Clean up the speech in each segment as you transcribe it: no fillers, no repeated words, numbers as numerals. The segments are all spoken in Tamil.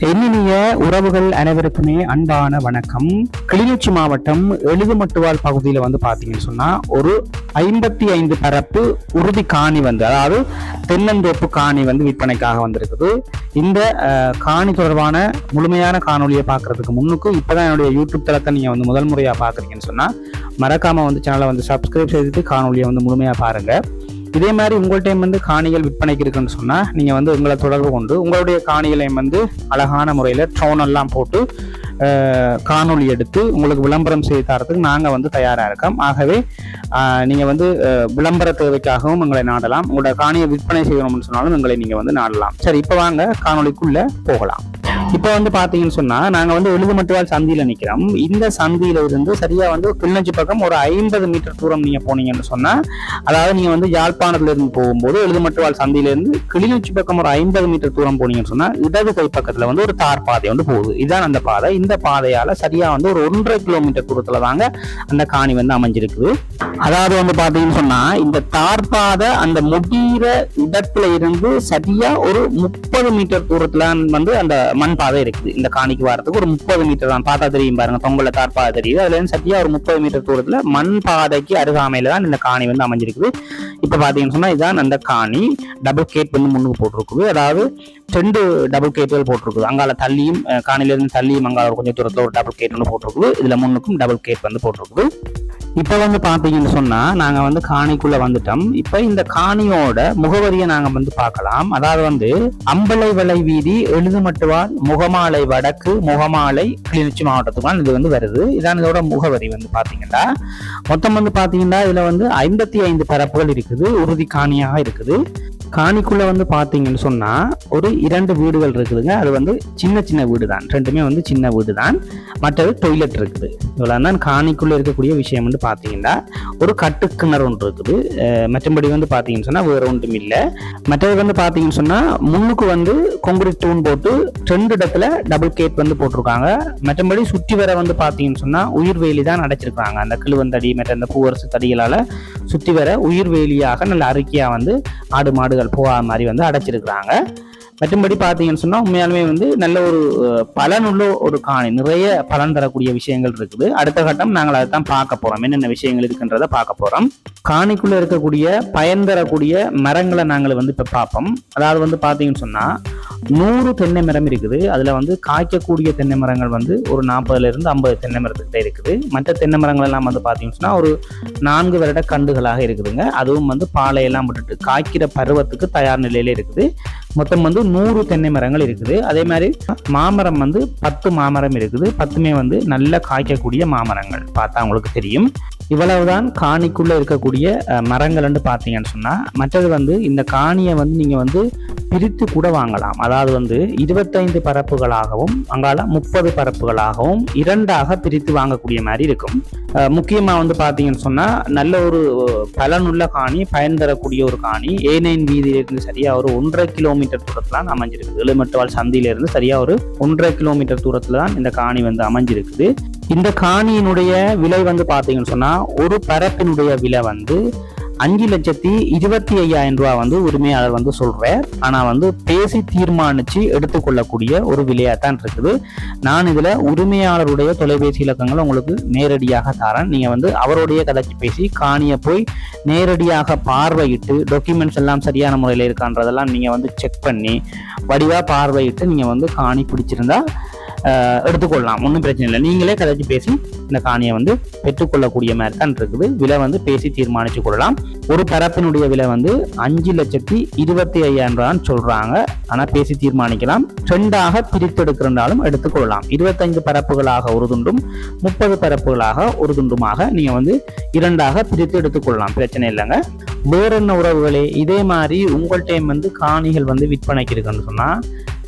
என்னினிய உறவுகள் அனைவருக்குமே அன்பான வணக்கம். கிளிநொச்சி மாவட்டம் எழுதுமட்டுவால் பகுதியில் பார்த்தீங்கன்னு சொன்னா ஒரு 55 பரப்பு உறுதி காணி அதாவது தென்னந்தோப்பு காணி விற்பனைக்காக வந்திருக்குது. இந்த காணி தொடர்பான முழுமையான காணொலியை பார்க்கறதுக்கு முன்னுக்கு இப்பதான் என்னுடைய யூடியூப் தளத்தை நீங்க முதல் முறையா பாக்குறீங்கன்னு சொன்னா மறக்காம சேனலை சப்ஸ்கிரைப் செய்துட்டு காணொலியை முழுமையா பாருங்க. இதே மாதிரி உங்கள்கிட்ட காணிகள் விற்பனைக்கு இருக்குன்னு சொன்னா நீங்க உங்களை தொடர்பு கொண்டு உங்களுடைய காணிகளையும் அழகான முறையில ட்ரோன் எல்லாம் போட்டு காணொலி எடுத்து உங்களுக்கு விளம்பரம் செய்து தரத்துக்கு நாங்க தயாரா இருக்கோம். ஆகவே நீங்க விளம்பர தேவைக்காகவும் எங்களை நாடலாம். உங்களோட காணியை விற்பனை செய்யணும்னு சொன்னாலும் எங்களை நீங்க நாடலாம். சரி, இப்ப வாங்க காணொலிக்குள்ள போகலாம். இப்ப பாத்தீங்கன்னு சொன்னா நாங்க எழுதுமட்டுவால் சந்தியில நிக்கிறோம். இந்த சந்தியில இருந்து சரியா கிளிநொச்சி பக்கம் ஒரு 50 மீட்டர் தூரம் நீங்க போனீங்கன்னு சொன்னா, அதாவது நீங்க யாழ்ப்பாணத்துல இருந்து போகும்போது எழுதுமட்டுவால் சந்தியில இருந்து கிளிநொச்சி பக்கம் ஒரு 50 மீட்டர் தூரம் போனீங்கன்னு சொன்னா இடது கை பக்கத்துல ஒரு தார் பாதை போகுது. இதுதான் அந்த பாதை. இந்த பாதையால சரியா ஒரு 1.5 கிலோமீட்டர் தூரத்துல தாங்க அந்த காணி அமைஞ்சிருக்குது. அதாவது பாத்தீங்கன்னு சொன்னா இந்த தார் பாதை அந்த முடிகிற இடத்துல இருந்து சரியா ஒரு 30 மீட்டர் தூரத்துல அந்த மண் பாதை இருக்குது. இந்த காணிக்கு வரதுக்கு ஒரு 30 மீட்டர் தான். பார்த்தா தெரியும் பாருங்க, தொங்கல தார் பாதை தெரியுது. அதுல இருந்து சத்தியா ஒரு 30 மீட்டர் தூரத்துல மண் பாதைக்கு அருகாமையில தான் இந்த காணி அமைஞ்சிருக்குது. இப்ப பாத்தீங்கன்னு சொன்னா இதான் அந்த காணி. டபுள் கேட் முன்னுக்கு போட்டிருக்குது. அதாவது 2 டபுள் கேட்டுகள் போட்டிருக்குது. அங்கால தள்ளியும் காணில இருந்து தள்ளியும் அங்கால கொஞ்சம் தூரத்துல ஒரு டபுள் கேட் போட்டிருக்குது. இதுல முன்னுக்கும் டபுள் கேட் போட்டிருக்குது. இப்ப பாத்தீங்கன்னு சொன்னா நாங்க காணிக்குள்ள வந்துட்டோம். இப்ப இந்த காணியோட முகவரியை நாங்க பார்க்கலாம். அதாவது அம்பலை வலை வீதி எழுதுமட்டுவால் முகமாலை வடக்கு முகமாலை கிளிநொச்சி மாவட்டத்துக்கு இது வருது. இதான் இதோட முகவரி. பாத்தீங்கன்னா மொத்தம் பாத்தீங்கன்னா இதுல 55 பரப்புகள் இருக்குது. உறுதி காணியாக இருக்குது. காணிக்குள்ள பாத்தீங்கன்னு சொன்னா ஒரு 2 வீடுகள் இருக்குதுங்க. அது சின்ன சின்ன வீடு தான். ரெண்டுமே சின்ன வீடு தான். மற்றது டொய்லெட் இருக்குது. இவ்வளவுதான் காணிக்குள்ள இருக்கக்கூடிய விஷயம். பாத்தீங்கன்னா ஒரு கட்டு கிணறு ஒன்று இருக்குது. மற்றபடி பாத்தீங்கன்னு சொன்னா வேற ஒன்றும் இல்லை. மற்றது பாத்தீங்கன்னு சொன்னா முன்னுக்கு கொங்கிரீட் தூண் போட்டு 2 இடத்துல டபுள் கேட் போட்டிருக்காங்க. மற்றபடி சுற்றி வர பாத்தீங்கன்னு சொன்னா உயிர்வேலி தான் அடைச்சிருக்காங்க. அந்த கிழுவந்தடி மற்ற அந்த பூவரசு தடிகளால சுற்றி வர உயிர்வேலியாக நல்ல அறிக்கையா ஆடு மாடுகள் போகாத மாதிரி அடைச்சிருக்கிறாங்க. மற்றும்படி பார்த்தீங்கன்னு சொன்னா உண்மையாலுமே நல்ல ஒரு பலனுள்ள ஒரு காணி. நிறைய பலன் தரக்கூடிய விஷயங்கள் இருக்குது. அடுத்த கட்டம் நாங்கள் அதை தான் பார்க்க போறோம். என்னென்ன விஷயங்கள் இருக்குன்றத பார்க்க போறோம். காணிக்குள்ள இருக்கக்கூடிய பயன் தரக்கூடிய மரங்களை நாங்கள் இப்ப பார்ப்போம். அதாவது பாத்தீங்கன்னு சொன்னா 100 தென்னை மரம் இருக்குது. அதுல காய்க்கக்கூடிய தென்னை மரங்கள் ஒரு 40ல இருந்து 50 தென்னை மரத்துக்கிட்ட இருக்குது. மற்ற தென்னை மரங்கள் எல்லாம் பாத்தீங்கன்னு சொன்னா ஒரு 4 வருட கண்டுகளாக இருக்குதுங்க. அதுவும் பாலையெல்லாம் விட்டுட்டு காய்க்கிற பருவத்துக்கு தயார் நிலையில இருக்குது. மொத்தம் 100 தென்னை மரங்கள் இருக்குது. அதே மாதிரி மாமரம் 10 மாமரம் இருக்குது. 10மே நல்ல காய்க்கக்கூடிய மாமரங்கள். பார்த்தா உங்களுக்கு தெரியும். இவ்வளவுதான் காணிக்குள்ள இருக்கக்கூடிய மரங்கள் பாத்தீங்கன்னு சொன்னா. மற்றது இந்த காணியை நீங்க பிரித்து கூட வாங்கலாம். அதாவது 25 பரப்புகளாகவும் அங்கால 30 பரப்புகளாகவும் 2ஆக பிரித்து வாங்கக்கூடிய மாதிரி இருக்கும். முக்கியமா பாத்தீங்கன்னு சொன்னா நல்ல ஒரு பலனுள்ள காணி, பயன் தரக்கூடிய ஒரு காணி. A9 வீதியிலிருந்து சரியா ஒரு 1.5 கிலோமீட்டர் தூரத்துல அமைஞ்சிருக்குது. எழுமட்டுவால் சந்தியில இருந்து சரியா ஒரு 1.5 கிலோமீட்டர் தூரத்துல தான் இந்த காணி அமைஞ்சிருக்குது. இந்த காணியினுடைய விலை பாத்தீங்கன்னு சொன்னா ஒரு பரப்பினுடைய விலை 5,25,000 ரூபாய் உரிமையாளர் சொல்றார். ஆனா பேசி தீர்மானிச்சு எடுத்துக்கொள்ளக்கூடிய ஒரு விலையாத்தான் இருக்குது. நான் இதுல உரிமையாளருடைய தொலைபேசி இலக்கங்களை உங்களுக்கு நேரடியாக தரேன். நீங்க அவருடைய கதைச்சு பேசி காணியை போய் நேரடியாக பார்வையிட்டு டாக்குமெண்ட்ஸ் எல்லாம் சரியான முறையில இருக்கான்றதெல்லாம் நீங்க செக் பண்ணி வடிவா பார்வையிட்டு நீங்க காணி பிடிச்சிருந்தா எடுத்துக்கொள்ளலாம். ஒன்றும் பிரச்சனை இல்லை. நீங்களே கதைச்சு பேசி இந்த காணியை பெற்றுக்கொள்ளக்கூடிய மாதிரி தான் இருக்குது. விலை பேசி தீர்மானிச்சு கொள்ளலாம். ஒரு பரப்பினுடைய விலை 5,25,000 ரூபாய் சொல்றாங்க. ஆனா பேசி தீர்மானிக்கலாம். 2ஆக பிரித்து எடுக்கிறனாலும் எடுத்துக்கொள்ளலாம். 25 பரப்புகளாக ஒரு துண்டும் 30 பரப்புகளாக ஒரு துண்டுமாக நீங்க 2ஆக பிரித்து எடுத்துக்கொள்ளலாம். பிரச்சனை இல்லைங்க. வேற என்ன உறவுகளே, இதே மாதிரி உங்கள்கிட்ட காணிகள் விற்பனைக்கு இருக்குன்னு சொன்னா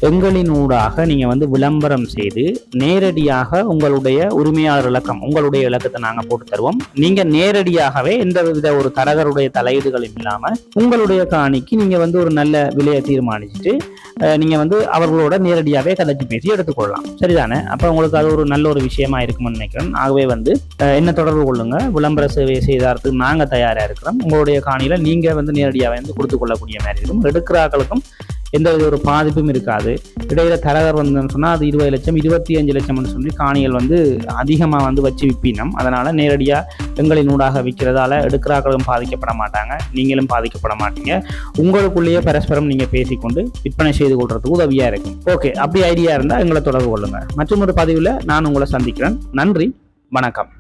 எங்களின் ஊடாக நீங்க விளம்பரம் செய்து நேரடியாக உங்களுடைய உரிமையாளர் இலக்கம், உங்களுடைய இலக்கத்தை நாங்க போட்டு தருவோம். நீங்க நேரடியாகவே எந்த வித ஒரு தரகருடைய தலையீடுகளும் இல்லாம உங்களுடைய காணிக்கு நீங்க ஒரு நல்ல விலையை தீர்மானிச்சுட்டு நீங்க அவர்களோட நேரடியாவே கதைச்சு பேசி எடுத்துக்கொள்ளலாம். சரிதானே? அப்ப உங்களுக்கு அது ஒரு நல்ல ஒரு விஷயமா இருக்கும்னு நினைக்கிறேன். ஆகவே என்ன தொடர்பு கொள்ளுங்க. விளம்பர சேவையை செய்தார்த்துக்கு நாங்க தயாரா இருக்கிறோம். உங்களுடைய காணியில நீங்க நேரடியாவே கொடுத்து கொள்ளக்கூடிய மாதிரி இருக்கும். எடுக்கிறார்களுக்கும் எந்த ஒரு பாதிப்பும் இருக்காது. இடையில தரகர் வந்தோம்னு சொன்னால் அது 20 லட்சம் 25 லட்சம்னு சொல்லி காணிகள் வந்து அதிகமாக வந்து வச்சு விற்பினோம். அதனால் நேரடியாக எங்களின் ஊடாக விற்கிறதால எடுக்கிறார்களும் பாதிக்கப்பட மாட்டாங்க, நீங்களும் பாதிக்கப்பட மாட்டீங்க. உங்களுக்குள்ளேயே பரஸ்பரம் நீங்கள் பேசிக்கொண்டு விற்பனை செய்து கொள்றதுக்கு உதவியாக இருக்கும். ஓகே, அப்படி ஐடியா இருந்தால் எங்களை தொடர்பு கொள்ளுங்கள். மற்றும் ஒரு பதிவில் நான் உங்களை சந்திக்கிறேன். நன்றி, வணக்கம்.